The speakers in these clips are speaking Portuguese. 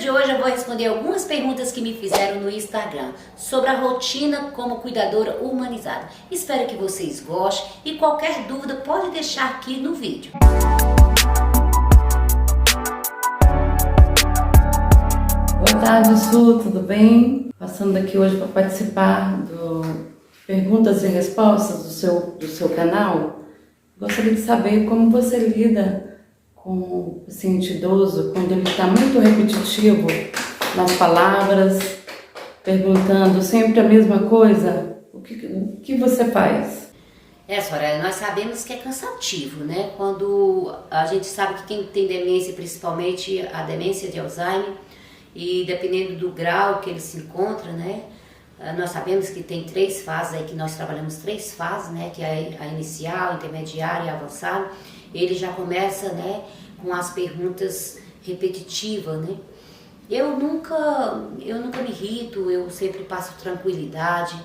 de hoje eu vou responder algumas perguntas que me fizeram no Instagram sobre a rotina como cuidadora humanizada. Espero que vocês gostem e qualquer dúvida pode deixar aqui no vídeo. Boa tarde, Su, tudo bem? Passando aqui hoje para participar do Perguntas e Respostas do seu canal. Gostaria de saber como você lida com o paciente idoso quando ele está muito repetitivo nas palavras, perguntando sempre a mesma coisa. O que você faz? Soraya, nós sabemos que é cansativo, né? Quando a gente sabe que quem tem demência, principalmente a demência de Alzheimer, e dependendo do grau que ele se encontra, né? Nós sabemos que tem 3 fases aí, que nós trabalhamos 3 fases, né? Que é a inicial, intermediária e avançada. Ele já começa, né, com as perguntas repetitivas, né? Eu nunca me irrito, eu sempre passo tranquilidade.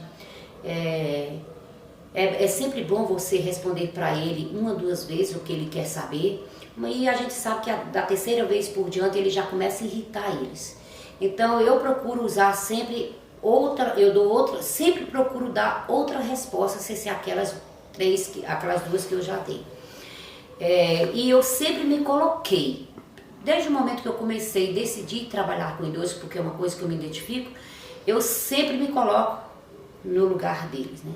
É sempre bom você responder para ele 1 ou 2 vezes o que ele quer saber, e a gente sabe que da 3ª vez por diante ele já começa a irritar eles. Então eu procuro usar sempre sempre procuro dar outra resposta, sem ser aquelas 2 que eu já dei. E eu sempre me coloquei, desde o momento que eu comecei a decidir trabalhar com idosos, porque é uma coisa que eu me identifico, eu sempre me coloco no lugar deles, né?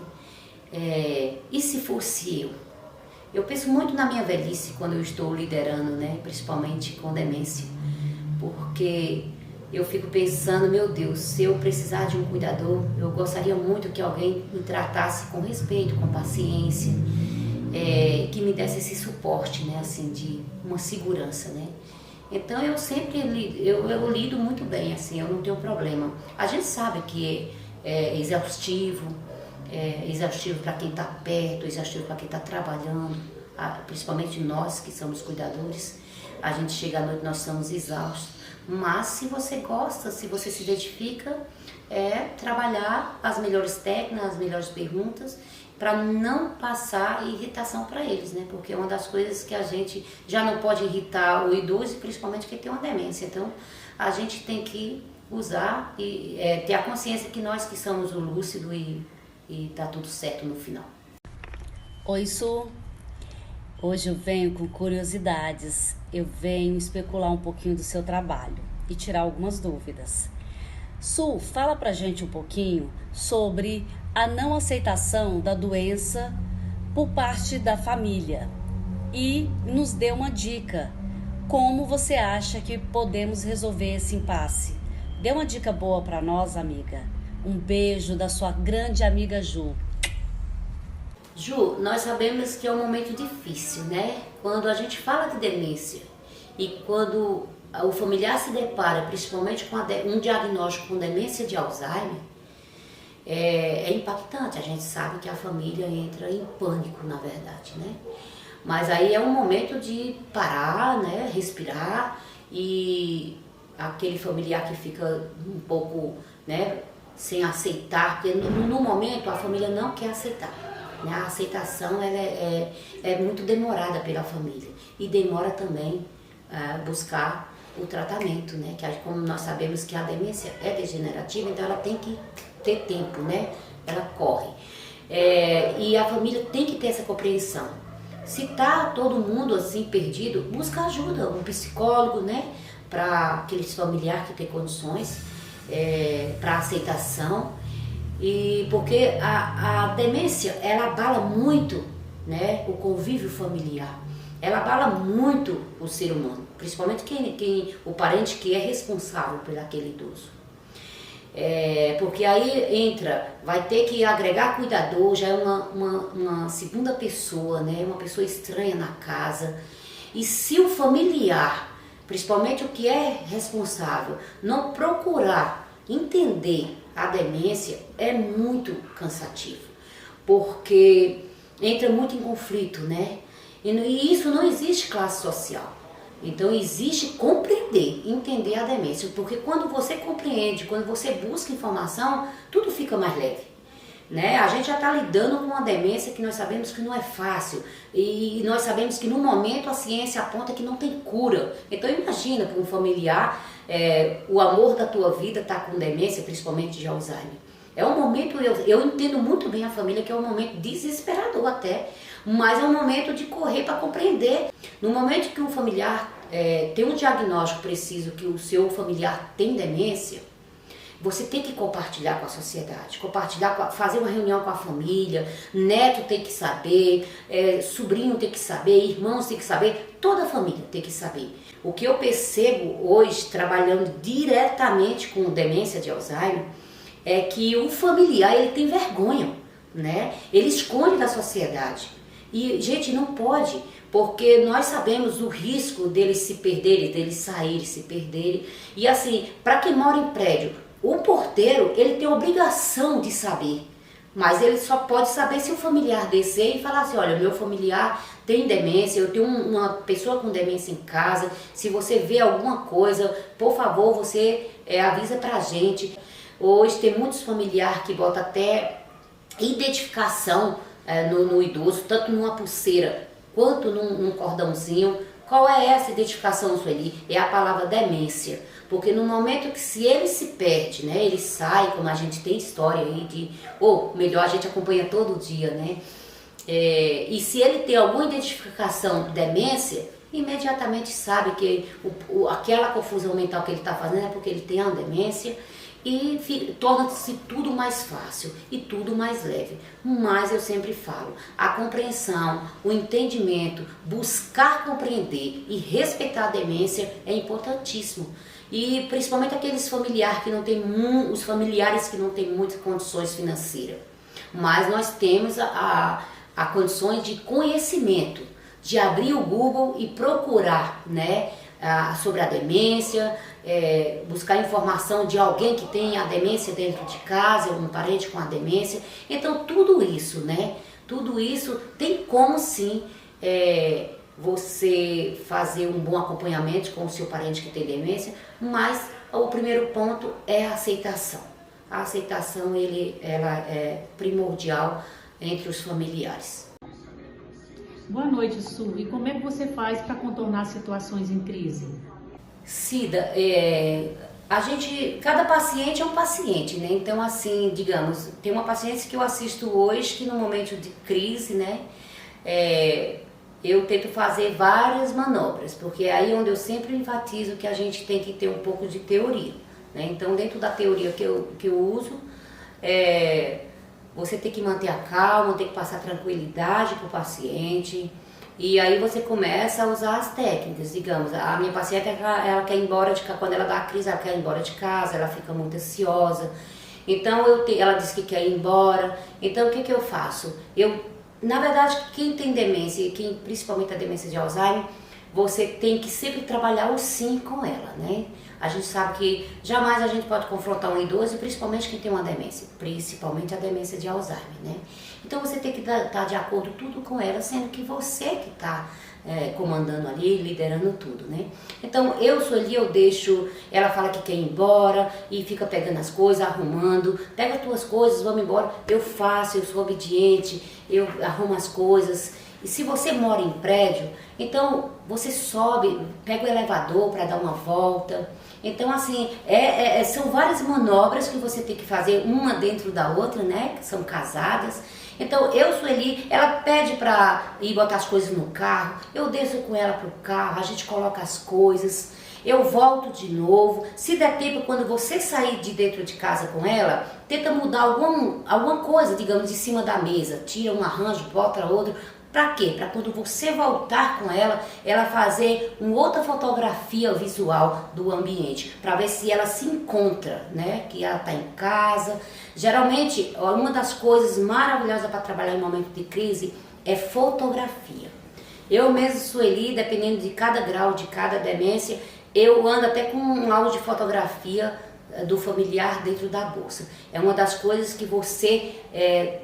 E se fosse eu? Eu penso muito na minha velhice quando eu estou liderando, né? Principalmente com demência, porque eu fico pensando, meu Deus, se eu precisar de um cuidador, eu gostaria muito que alguém me tratasse com respeito, com paciência, que me desse esse suporte, né, assim, de uma segurança, né? Então eu sempre eu lido muito bem, assim, eu não tenho problema. A gente sabe que é exaustivo para quem está perto, exaustivo para quem está trabalhando, principalmente nós que somos cuidadores. A gente chega à noite, nós estamos exaustos. Mas se você gosta, se você se identifica, trabalhar as melhores técnicas, as melhores perguntas, para não passar irritação para eles, né? Porque é uma das coisas que a gente já não pode irritar o idoso, principalmente quem tem uma demência. Então, a gente tem que usar e ter a consciência que nós que somos o lúcido e tá tudo certo no final. Oi, Su. Hoje eu venho com curiosidades. Eu venho especular um pouquinho do seu trabalho e tirar algumas dúvidas. Su, fala pra gente um pouquinho sobre a não aceitação da doença por parte da família e nos dê uma dica. Como você acha que podemos resolver esse impasse? Dê uma dica boa pra nós, amiga. Um beijo da sua grande amiga Ju. Ju, nós sabemos que é um momento difícil, né? Quando a gente fala de demência e quando o familiar se depara, principalmente com um diagnóstico com demência de Alzheimer, é impactante. A gente sabe que a família entra em pânico, na verdade, né? Mas aí é um momento de parar, né? Respirar, e aquele familiar que fica um pouco, né, sem aceitar, porque no momento a família não quer aceitar. A aceitação ela é muito demorada pela família, e demora também buscar o tratamento, né? Que como nós sabemos que a demência é degenerativa, então ela tem que ter tempo, né? Ela corre. E a família tem que ter essa compreensão. Se tá todo mundo assim perdido, busca ajuda, um psicólogo, né? Para aqueles familiares que tem condições, para aceitação. E porque a demência, ela abala muito, né, o convívio familiar, ela abala muito o ser humano, principalmente o parente que é responsável por aquele idoso. Porque aí vai ter que agregar cuidador, já é uma segunda pessoa, né, uma pessoa estranha na casa. E se o familiar, principalmente o que é responsável, não procurar entender a demência, é muito cansativo, porque entra muito em conflito, né? E isso não existe classe social. Então existe compreender, entender a demência, porque quando você compreende, quando você busca informação, tudo fica mais leve. né? A gente já está lidando com uma demência que nós sabemos que não é fácil e nós sabemos que no momento a ciência aponta que não tem cura. Então imagina para um familiar, o amor da tua vida está com demência, principalmente de Alzheimer. É um momento, eu entendo muito bem a família, que é um momento desesperador até, mas é um momento de correr para compreender. No momento que um familiar tem um diagnóstico preciso que o seu familiar tem demência, você tem que compartilhar com a sociedade, fazer uma reunião com a família, neto tem que saber, sobrinho tem que saber, irmãos tem que saber, toda a família tem que saber. O que eu percebo hoje, trabalhando diretamente com demência de Alzheimer, é que o familiar ele tem vergonha, né? Ele esconde da sociedade. E, gente, não pode, porque nós sabemos o risco deles se perderem, deles saírem, se perderem. E assim, para quem mora em prédio, o porteiro, ele tem a obrigação de saber, mas ele só pode saber se o familiar descer e falar assim, olha, meu familiar tem demência, eu tenho uma pessoa com demência em casa, se você vê alguma coisa, por favor, você avisa pra gente. Hoje tem muitos familiares que botam até identificação no idoso, tanto numa pulseira quanto num cordãozinho. Qual é essa identificação, Sueli? É a palavra demência. Porque no momento que se ele se perde, né, ele sai, como a gente tem história aí ou melhor, a gente acompanha todo dia, né? E se ele tem alguma identificação de demência, imediatamente sabe que aquela confusão mental que ele está fazendo é porque ele tem a demência e torna-se tudo mais fácil e tudo mais leve. Mas eu sempre falo, a compreensão, o entendimento, buscar compreender e respeitar a demência é importantíssimo. E principalmente aqueles familiares que não têm os familiares que não têm muitas condições financeiras. Mas nós temos a condições de conhecimento, de abrir o Google e procurar, né, sobre a demência, buscar informação de alguém que tem a demência dentro de casa, um parente com a demência. Então tudo isso, né? Tudo isso tem como sim você fazer um bom acompanhamento com o seu parente que tem demência, mas o primeiro ponto é a aceitação. A aceitação ela é primordial entre os familiares. Boa noite, Su. E como é que você faz para contornar situações em crise? Cida, cada paciente é um paciente, né? Então, assim, digamos, tem uma paciente que eu assisto hoje que no momento de crise, né, eu tento fazer várias manobras, porque é aí onde eu sempre enfatizo que a gente tem que ter um pouco de teoria, né? Então, dentro da teoria que eu uso, você tem que manter a calma, tem que passar tranquilidade para o paciente. E aí você começa a usar as técnicas, digamos, a minha paciente, ela quer ir embora de casa, quando ela dá a crise, ela quer ir embora de casa, ela fica muito ansiosa. Então, ela diz que quer ir embora. Então, o que eu faço? Na verdade, quem tem demência, principalmente a demência de Alzheimer, você tem que sempre trabalhar o sim com ela, né? A gente sabe que jamais a gente pode confrontar um idoso, principalmente quem tem uma demência, principalmente a demência de Alzheimer, né? Então você tem que estar de acordo tudo com ela, sendo que você que está comandando ali, liderando tudo, né? Então eu deixo, ela fala que quer ir embora e fica pegando as coisas, arrumando, pega as tuas coisas, vamos embora, eu faço, eu sou obediente, eu arrumo as coisas. E se você mora em prédio, então você sobe, pega o elevador para dar uma volta. Então assim, são várias manobras que você tem que fazer, uma dentro da outra, né, que são casadas. Então Sueli, ela pede para ir botar as coisas no carro, eu desço com ela pro carro, a gente coloca as coisas, eu volto de novo. Se der tempo, quando você sair de dentro de casa com ela, tenta mudar alguma coisa, digamos, de cima da mesa, tira um arranjo, bota outro. Para quê? Para quando você voltar com ela fazer uma outra fotografia visual do ambiente, para ver se ela se encontra, né? Que ela está em casa. Geralmente, uma das coisas maravilhosas para trabalhar em momento de crise é fotografia. Eu mesmo, Sueli, dependendo de cada grau, de cada demência, eu ando até com um álbum de fotografia do familiar dentro da bolsa. É uma das coisas que você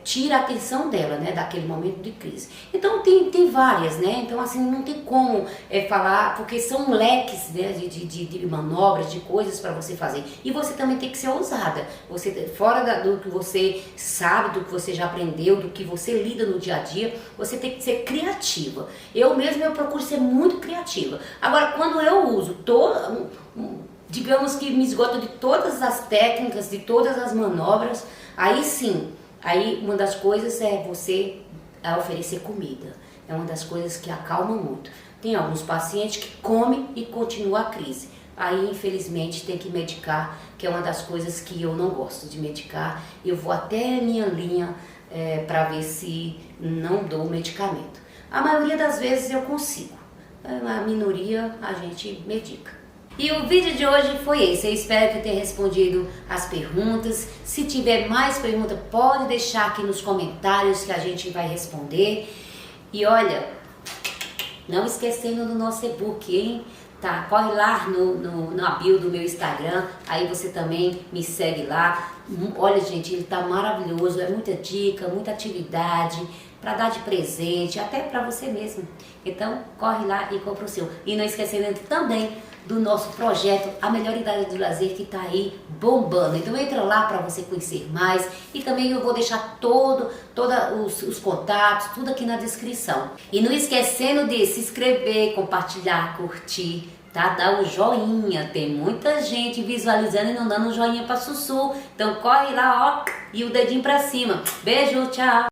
tira a atenção dela, né, daquele momento de crise. Então tem várias, né? Então assim, não tem como falar, porque são leques, né, de manobras, de coisas para você fazer. E você também tem que ser ousada. Você, fora do que você sabe, do que você já aprendeu, do que você lida no dia a dia, você tem que ser criativa. Eu procuro ser muito criativa. Agora, quando eu uso digamos que me esgoto de todas as técnicas, de todas as manobras, aí sim, aí uma das coisas é você oferecer comida. É uma das coisas que acalma muito. Tem alguns pacientes que comem e continua a crise. Aí, infelizmente, tem que medicar, que é uma das coisas que eu não gosto de medicar. Eu vou até a minha linha para ver se não dou medicamento. A maioria das vezes eu consigo. A minoria a gente medica. E o vídeo de hoje foi esse. Eu espero que eu tenha respondido as perguntas. Se tiver mais perguntas, pode deixar aqui nos comentários que a gente vai responder. E olha, não esquecendo do nosso e-book, hein? Tá, corre lá na bio do meu Instagram, aí você também me segue lá. Olha, gente, ele tá maravilhoso, é muita dica, muita atividade para dar de presente, até para você mesmo. Então, corre lá e compra o seu. E não esquecendo também do nosso projeto A Melhor Idade do Lazer, que está aí bombando. Então entra lá para você conhecer mais, e também eu vou deixar todos os contatos, tudo aqui na descrição. E não esquecendo de se inscrever, compartilhar, curtir, tá? Dá o joinha, tem muita gente visualizando e não dando um joinha para Sussu. Então corre lá, ó, e o dedinho para cima. Beijo, tchau!